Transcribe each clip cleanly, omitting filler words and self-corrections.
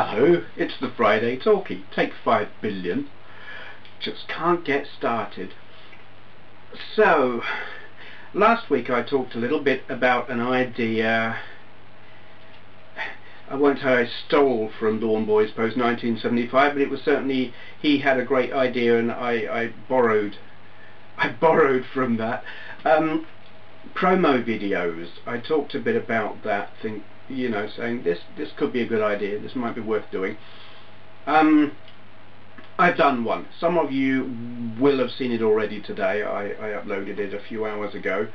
Hello, it's the Friday Talkie. Take 5 billion. Just can't get started. So, last week I talked a little bit about an idea. I won't say I stole from Dawn Boy's post 1975, but it was certainly, he had a great idea and I borrowed from that. Promo videos. I talked a bit about that thing, you know, saying this could be a good idea, this might be worth doing. I've done one. Some of you will have seen it already today. I uploaded it a few hours ago.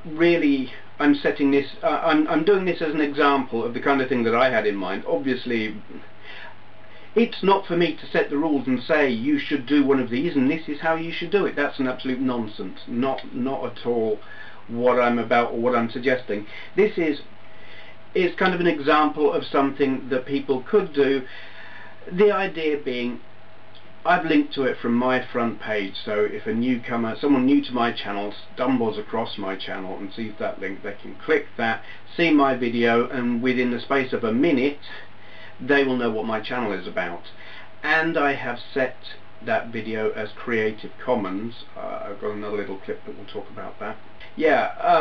Really, I'm setting this, I'm doing this as an example of the kind of thing that I had in mind. Obviously, it's not for me to set the rules and say you should do one of these and this is how you should do it. That's an absolute nonsense. Not at all what I'm about or what I'm suggesting. This is kind of an example of something that people could do. The idea being, I've linked to it from my front page, so if a newcomer, someone new to my channel, stumbles across my channel and sees that link, they can click that, see my video, and within the space of a minute they will know what my channel is about. And I have set that video as Creative Commons. I've got another little clip that will talk about that. Yeah,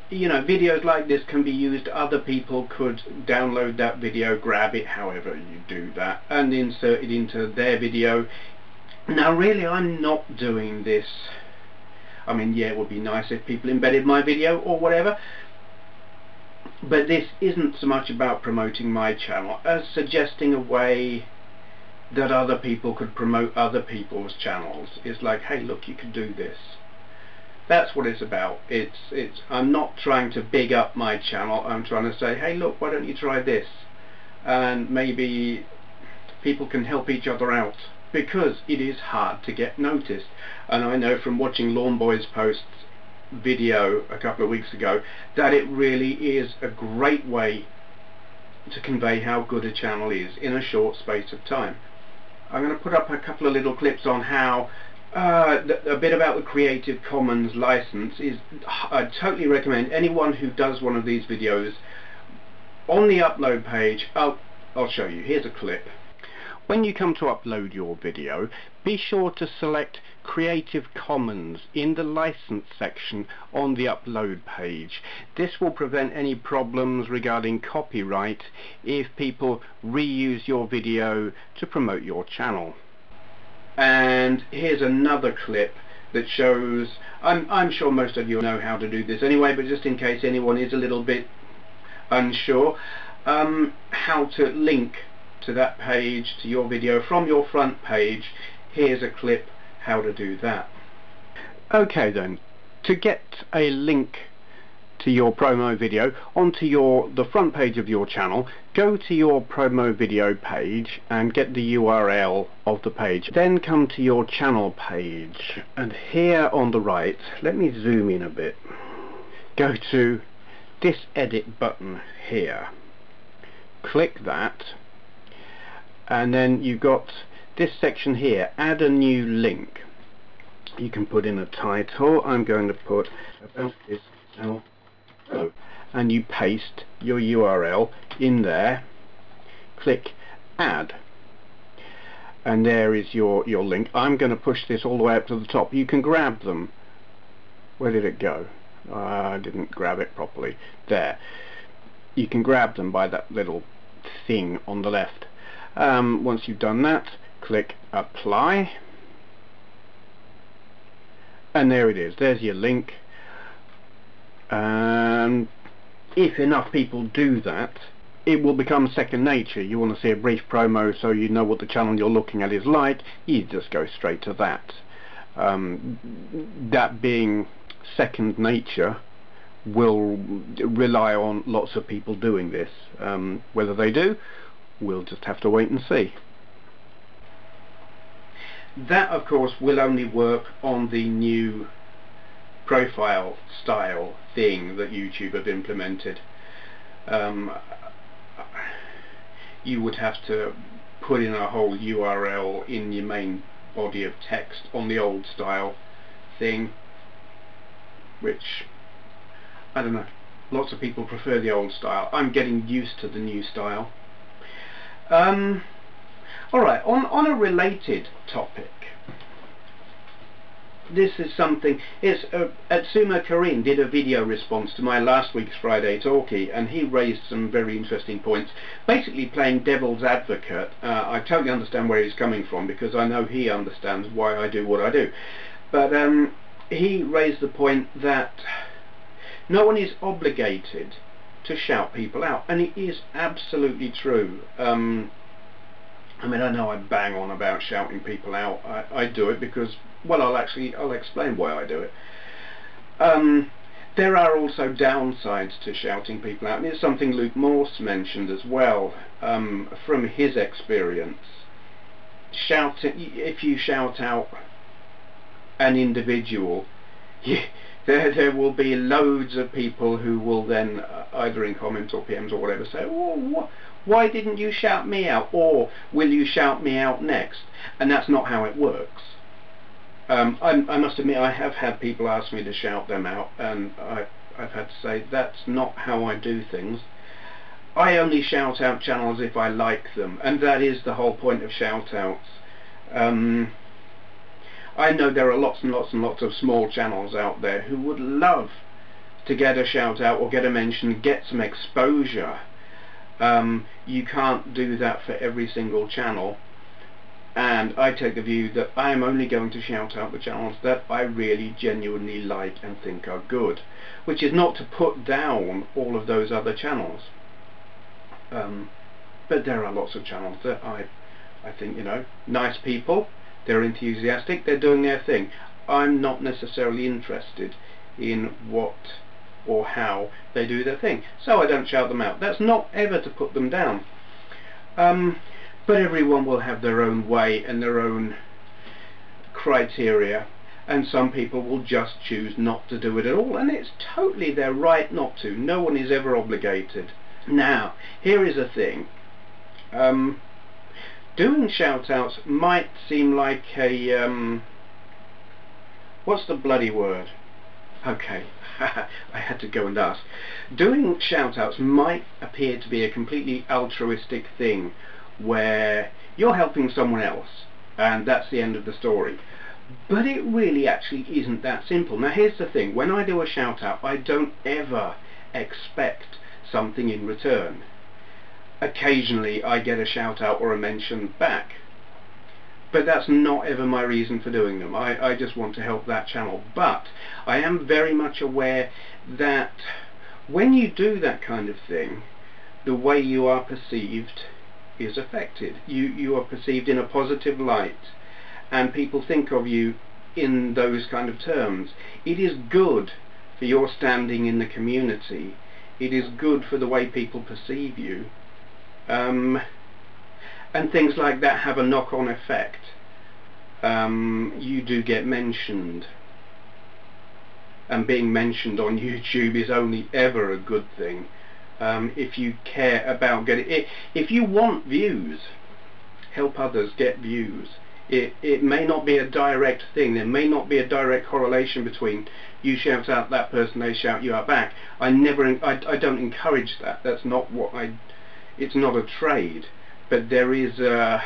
you know, videos like this can be used. Other people could download that video, grab it, however you do that, and insert it into their video. Now really, I'm not doing this. I mean, yeah, it would be nice if people embedded my video or whatever, but this isn't so much about promoting my channel as suggesting a way that other people could promote other people's channels. It's like, hey, look, you could do this. That's what it's about. I'm not trying to big up my channel. I'm trying to say, hey, look, why don't you try this? And maybe people can help each other out, because it is hard to get noticed. And I know from watching Lawn Boy's Post's video a couple of weeks ago that it really is a great way to convey how good a channel is in a short space of time. I'm going to put up a couple of little clips on how a bit about the Creative Commons license is. I totally recommend anyone who does one of these videos on the upload page. I'll show you. Here's a clip. When you come to upload your video, be sure to select Creative Commons in the license section on the upload page. This will prevent any problems regarding copyright if people reuse your video to promote your channel. And here's another clip that shows, I'm sure most of you know how to do this anyway, but just in case anyone is a little bit unsure, how to link to that page, to your video from your front page. Here's a clip how to do that. Okay then, to get a link to your promo video onto the front page of your channel, go to your promo video page and get the URL of the page. Then come to your channel page, and here on the right, let me zoom in a bit, go to this edit button here, click that, and then you've got this section here, add a new link. You can put in a title. I'm going to put about this channel, and you paste your URL in there, click add, and there is your link. I'm going to push this all the way up to the top. You can grab them. Where did it go? I didn't grab it properly. There. You can grab them by that little thing on the left. Once you've done that, click apply, and there it is. There's your link. And if enough people do that, it will become second nature. You want to see a brief promo so you know what the channel you're looking at is like, you just go straight to that. That being second nature will rely on lots of people doing this. Whether they do, we'll just have to wait and see. That, of course, will only work on the new profile style thing that YouTube have implemented. You would have to put in a whole URL in your main body of text on the old style thing, which, I don't know, lots of people prefer the old style. I'm getting used to the new style. Alright, on a related topic, this is something, Atsuma Karin did a video response to my last week's Friday Talkie, and he raised some very interesting points, basically playing devil's advocate. I totally understand where he's coming from, because I know he understands why I do what I do. But he raised the point that no one is obligated to shout people out, and it is absolutely true. I mean, I know I bang on about shouting people out. I do it because, well, I'll explain why I do it. There are also downsides to shouting people out, and it's something Luke Morse mentioned as well, from his experience. If you shout out an individual, there will be loads of people who will then, either in comments or PMs or whatever, say, oh, why didn't you shout me out? Or, will you shout me out next? And that's not how it works. I must admit, I have had people ask me to shout them out, and I've had to say, that's not how I do things. I only shout out channels if I like them, and that is the whole point of shout-outs. I know there are lots and lots and lots of small channels out there who would love to get a shout out or get a mention, get some exposure. You can't do that for every single channel, and I take the view that I am only going to shout out the channels that I really genuinely like and think are good, which is not to put down all of those other channels, but there are lots of channels that I think, you know, nice people, they're enthusiastic, they're doing their thing. I'm not necessarily interested in what or how they do their thing, so I don't shout them out. That's not ever to put them down, but everyone will have their own way and their own criteria, and some people will just choose not to do it at all, and it's totally their right not to. No one is ever obligated. Now, here is a thing. Doing shout-outs might seem like a, what's the bloody word? Okay, I had to go and ask. Doing shout-outs might appear to be a completely altruistic thing, where you're helping someone else, and that's the end of the story. But it really actually isn't that simple. Now here's the thing, when I do a shout-out, I don't ever expect something in return. Occasionally I get a shout out or a mention back, but that's not ever my reason for doing them. I just want to help that channel. But I am very much aware that when you do that kind of thing, the way you are perceived is affected. You are perceived in a positive light, and people think of you in those kind of terms. It is good for your standing in the community. It is good for the way people perceive you. And things like that have a knock-on effect. You do get mentioned, and being mentioned on YouTube is only ever a good thing. If you care about if you want views, help others get views. It may not be a direct thing. There may not be a direct correlation between you shout out that person, they shout you out back. I don't encourage that. That's not what it's not a trade, but there is a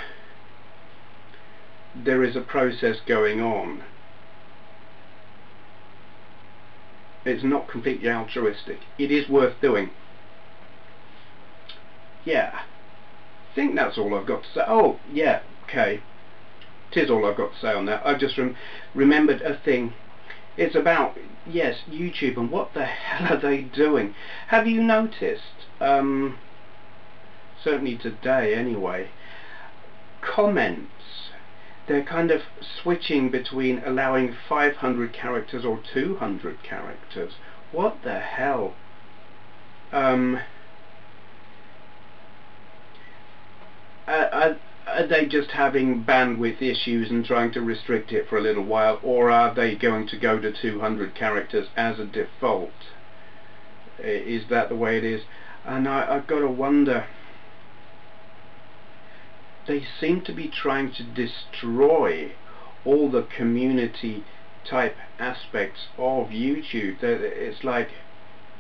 process going on. It's not completely altruistic. It is worth doing. Yeah, I think that's all I've got to say. Oh yeah, okay, 'tis all I've got to say on that. I've just remembered a thing. It's about, yes, YouTube, and what the hell are they doing? Have you noticed, certainly today anyway, comments, they're kind of switching between allowing 500 characters or 200 characters. What the hell? Are they just having bandwidth issues and trying to restrict it for a little while, or are they going to go to 200 characters as a default? Is that the way it is? And I've got to wonder, they seem to be trying to destroy all the community type aspects of YouTube. It's like,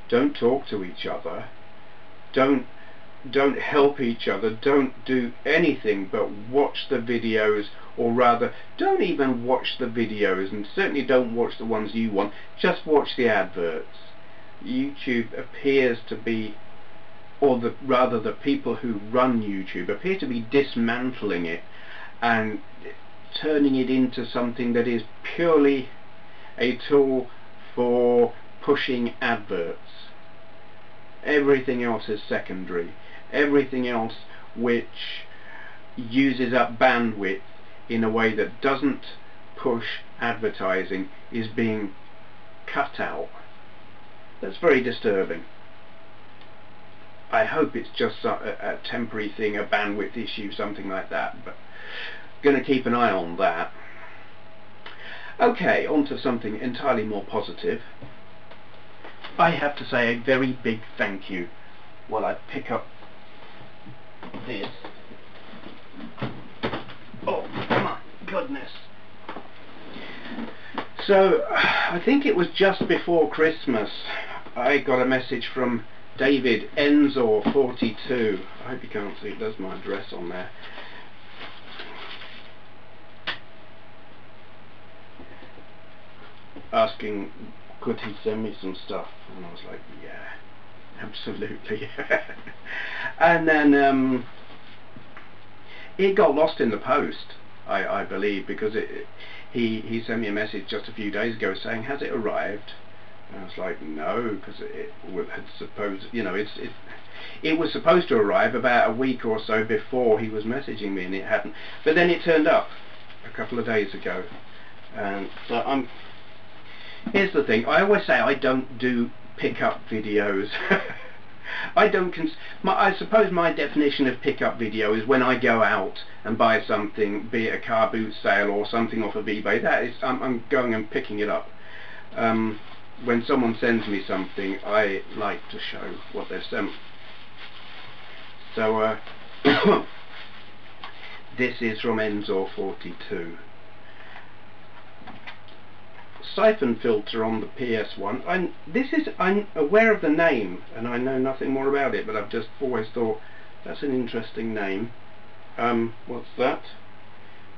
don't talk to each other, don't don't help each other, don't do anything but watch the videos, or rather don't even watch the videos, and certainly don't watch the ones you want, just watch the adverts. YouTube appears to be, or rather the people who run YouTube appear to be dismantling it and turning it into something that is purely a tool for pushing adverts. Everything else is secondary. Everything else which uses up bandwidth in a way that doesn't push advertising is being cut out. That's very disturbing. I hope it's just a temporary thing, a bandwidth issue, something like that, but going to keep an eye on that. Okay, on to something entirely more positive. I have to say a very big thank you while I pick up this. Oh my goodness. So I think it was just before Christmas I got a message from David Enzor42. I hope you can't see it, there's my address on there. Asking could he send me some stuff, and I was like, yeah, absolutely. And then it got lost in the post, I believe, because he sent me a message just a few days ago saying, has it arrived? And I was like, no, because it had supposed, you know, it was supposed to arrive about a week or so before he was messaging me, and it hadn't. But then it turned up a couple of days ago, and so here's the thing. I always say I don't do pickup videos. I suppose my definition of pickup video is when I go out and buy something, be it a car boot sale or something off of eBay. That is, I'm going and picking it up. When someone sends me something, I like to show what they've sent. So this is from Enzor42. Siphon filter on the PS1. I'm aware of the name and I know nothing more about it, but I've just always thought that's an interesting name. What's that?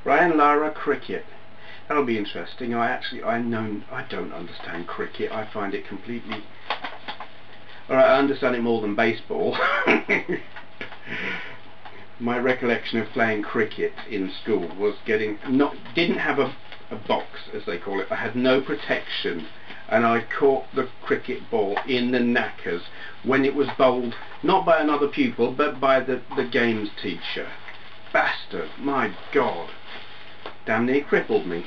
Brian Lara Cricket. That'll be interesting. I don't understand cricket. I find it completely... Alright, I understand it more than baseball. My recollection of playing cricket in school was didn't have a box, as they call it. I had no protection, and I caught the cricket ball in the knackers when it was bowled, not by another pupil, but by the games teacher. Bastard, my God. Damn near crippled me.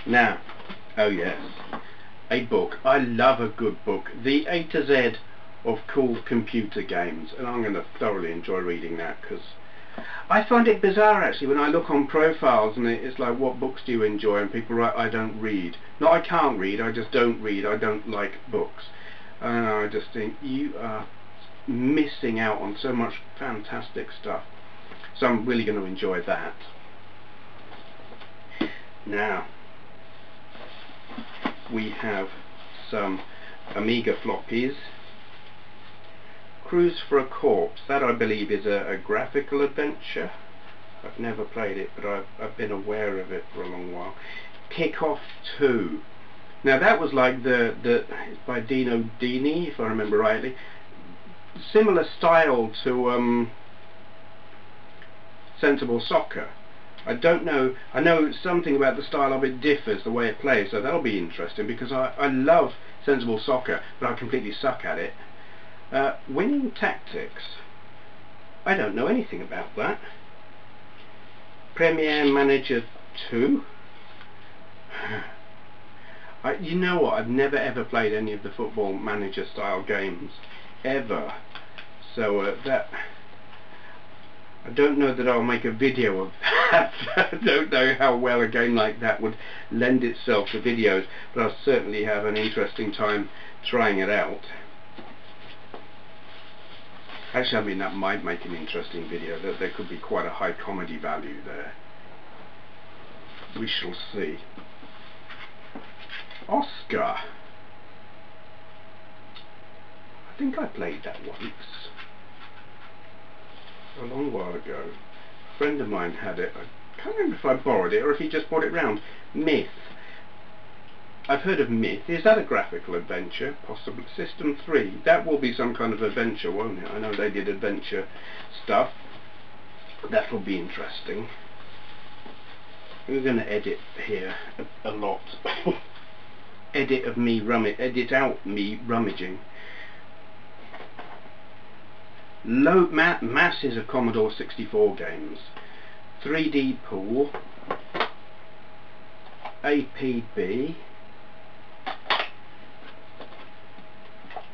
Now, oh yes, a book. I love a good book. The A to Z of cool computer games, and I'm going to thoroughly enjoy reading that, because I find it bizarre actually when I look on profiles and it's like, what books do you enjoy, and people write, I don't read. No, I can't read, I just don't read. I don't like books. And I just think you are missing out on so much fantastic stuff. So I'm really going to enjoy that. Now we have some Amiga floppies. Cruise for a Corpse. That I believe is a graphical adventure. I've never played it, but I've been aware of it for a long while. Kickoff 2. Now that was like it's by Dino Dini, if I remember rightly. Similar style to Sensible Soccer. I don't know. I know something about the style of it differs, the way it plays, so that'll be interesting, because I love Sensible Soccer, but I completely suck at it. Winning Tactics. I don't know anything about that. Premier Manager 2. You know what? I've never ever played any of the Football Manager style games ever. So that I don't know that I'll make a video of that. I don't know how well a game like that would lend itself to videos, but I'll certainly have an interesting time trying it out. Actually, I mean, that might make an interesting video. There could be quite a high comedy value there. We shall see. Oscar. think I played that once. A long while ago. A friend of mine had it. I can't remember if I borrowed it or if he just brought it round. Myth. I've heard of Myth. Is that a graphical adventure? Possibly. System 3. That will be some kind of adventure, won't it? I know they did adventure stuff. That will be interesting. We're going to edit here a lot. Edit out me rummaging. Masses of Commodore 64 games. 3D Pool. APB.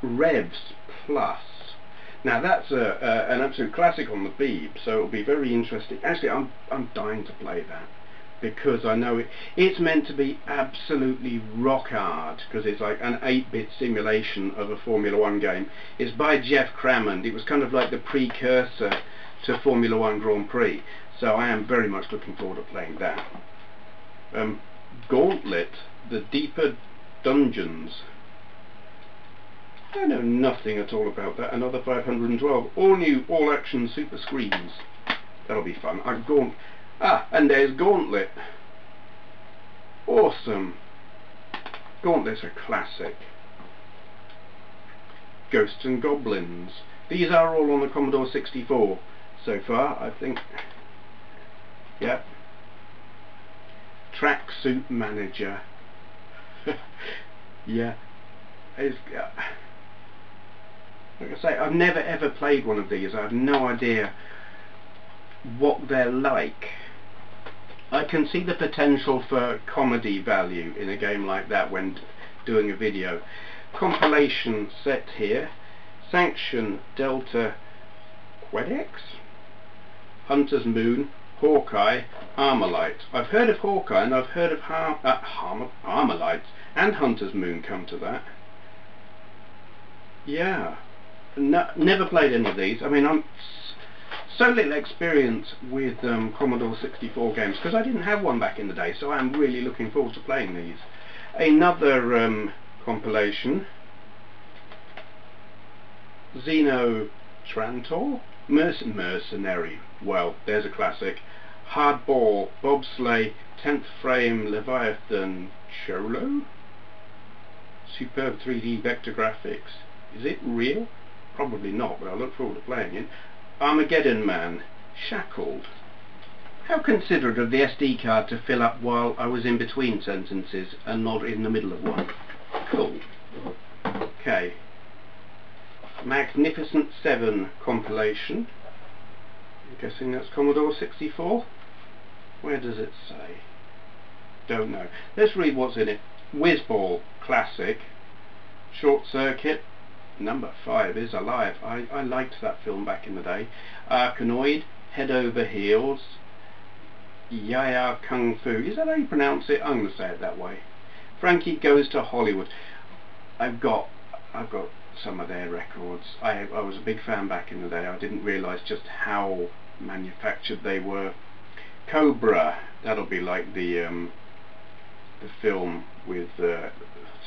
Revs Plus. Now that's an absolute classic on the Beeb, so it'll be very interesting. Actually, I'm dying to play that, because I know it's meant to be absolutely rock hard, because it's like an 8-bit simulation of a Formula 1 game. It's by Jeff Crammond. It was kind of like the precursor to Formula 1 Grand Prix, so I am very much looking forward to playing that. Gauntlet, the Deeper Dungeons. I know nothing at all about that. Another 512. All new, all action super screens. That'll be fun. And there's Gauntlet. Awesome. Gauntlet's a classic. Ghosts and Goblins. These are all on the Commodore 64 so far, I think. Yep. Tracksuit Manager. Yeah. Like I say, I've never ever played one of these. I have no idea what they're like. I can see the potential for comedy value in a game like that when doing a video. Compilation set here. Sanction Delta Quedex. Hunter's Moon. Hawkeye. Armalite. I've heard of Hawkeye and I've heard of Armalite and Hunter's Moon, come to that. Yeah. No, never played any of these. I mean, I'm so little experience with Commodore 64 games, because I didn't have one back in the day, so I'm really looking forward to playing these. Another compilation. Xenotrantor. Mercenary. Well, there's a classic. Hardball. Bobsleigh. 10th Frame. Leviathan. Cholo. Superb 3D vector graphics. Is it real? Probably not, but I look forward to playing it. Armageddon Man. Shackled. How considerate of the SD card to fill up while I was in between sentences and not in the middle of one. Cool. Okay. Magnificent 7 compilation. I'm guessing that's Commodore 64. Where does it say? Don't know. Let's read what's in it. Whizball. Classic. Short Circuit. Number 5 is alive. I liked that film back in the day. Arkanoid, Head Over Heels, Yaya Kung Fu. Is that how you pronounce it? I'm going to say it that way. Frankie Goes to Hollywood. I've got some of their records. I was a big fan back in the day. I didn't realise just how manufactured they were. Cobra. That'll be like the film with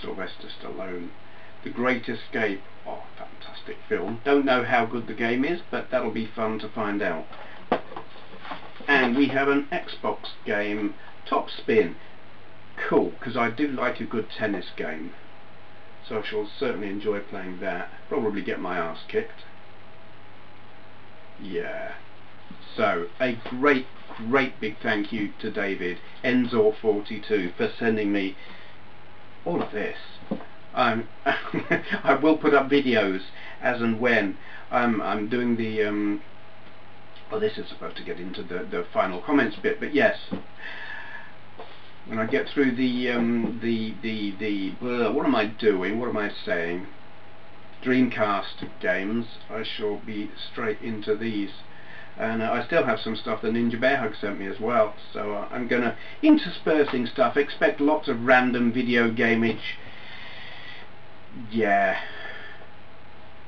Sylvester Stallone. The Great Escape. Oh, fantastic film. Don't know how good the game is, but that'll be fun to find out. And we have an Xbox game, Top Spin. Cool, because I do like a good tennis game. So I shall certainly enjoy playing that. Probably get my ass kicked. Yeah. So, a great big thank you to David, Enzor42, for sending me all of this. I will put up videos as and when I'm doing the well, this is supposed to get into the final comments bit, but yes, when I get through what am I doing, what am I saying, Dreamcast games, I shall be straight into these. And I still have some stuff that Ninja Bear Hug sent me as well, so I'm gonna interspersing stuff. Expect lots of random video gameage. Yeah,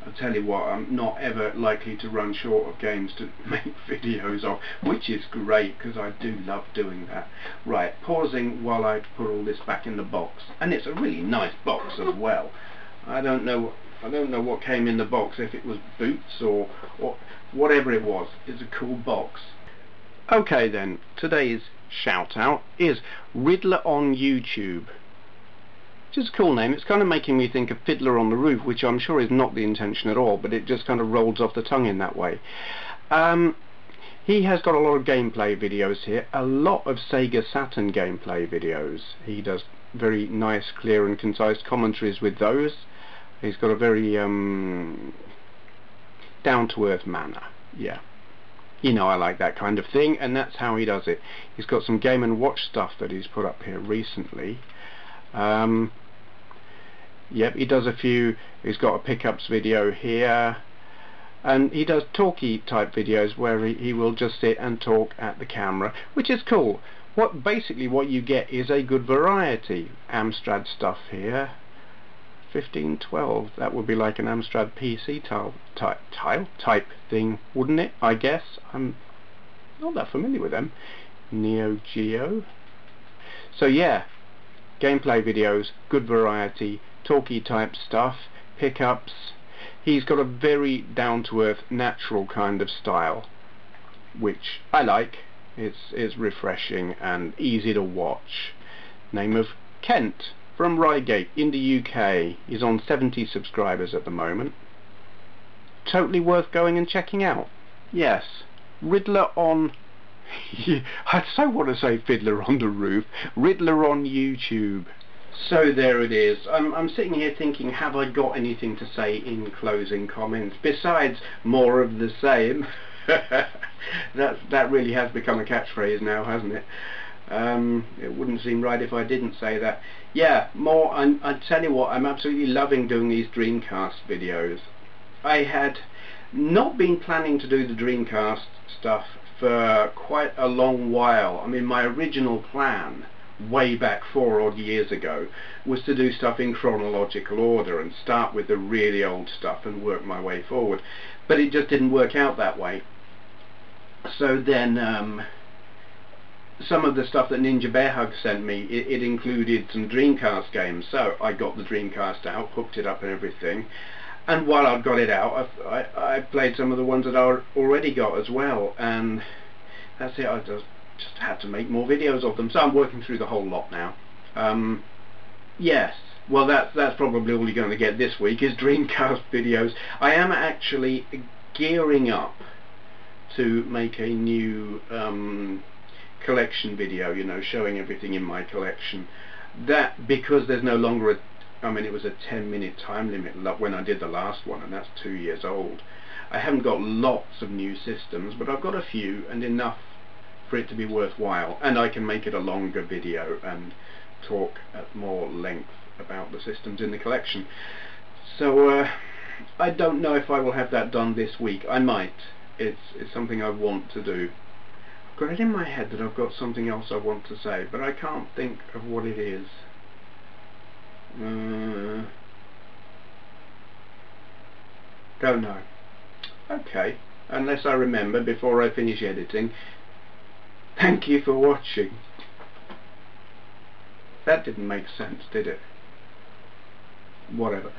I'll tell you what, I'm not ever likely to run short of games to make videos of, which is great, because I do love doing that. Right, pausing while I put all this back in the box, and it's a really nice box as well. I don't know, I don't know what came in the box, if it was boots or whatever it was. It's a cool box. Okay then, today's shout out is RiddlerOnYutube. Which is a cool name. It's kind of making me think of Fiddler on the Roof, which I'm sure is not the intention at all, but it just kind of rolls off the tongue in that way. He has got a lot of gameplay videos here, a lot of Sega Saturn gameplay videos. He does very nice, clear and concise commentaries with those. He's got a very down-to-earth manner, yeah. You know, I like that kind of thing, and that's how he does it. He's got some Game & Watch stuff that he's put up here recently. Yep, he does a few. He's got a pickups video here, and he does talkie type videos where he will just sit and talk at the camera, which is cool. Basically what you get is a good variety. Amstrad stuff here, 1512. That would be like an Amstrad PC type thing, wouldn't it? I guess. I'm not that familiar with them. Neo Geo. So yeah, gameplay videos, good variety, talkie type stuff, pickups. He's got a very down-to-earth, natural kind of style, which I like. It's refreshing and easy to watch. Name of Kent from Reigate in the UK. He's on 70 subscribers at the moment. Totally worth going and checking out. Yes, Riddler on I so want to say Fiddler on the Roof. RiddlerOnYutube. So there it is. I'm sitting here thinking, have I got anything to say in closing comments besides more of the same? That really has become a catchphrase now, hasn't it? It wouldn't seem right if I didn't say that. Yeah, more. I tell you what, I'm absolutely loving doing these Dreamcast videos. I had not been planning to do the Dreamcast stuff for quite a long while. I mean, my original plan way back 4 odd years ago was to do stuff in chronological order and start with the really old stuff and work my way forward, but it just didn't work out that way. So then some of the stuff that Ninja Bear Hug sent me, it included some Dreamcast games, so I got the Dreamcast out, hooked it up and everything, and while I'd got it out, I played some of the ones that I already got as well, and that's it. I just had to make more videos of them, so I'm working through the whole lot now. Yes, well that's probably all you're going to get this week is Dreamcast videos. I am actually gearing up to make a new collection video, you know, showing everything in my collection. That, because there's no longer I mean, it was a 10-minute time limit when I did the last one, and that's 2 years old. I haven't got lots of new systems, but I've got a few, and enough for it to be worthwhile, and I can make it a longer video and talk at more length about the systems in the collection. So I don't know if I will have that done this week. I might. It's something I want to do. I've got it in my head that I've got something else I want to say, but I can't think of what it is. Don't know. Okay, unless I remember before I finish editing. Thank you for watching. That didn't make sense, did it? Whatever.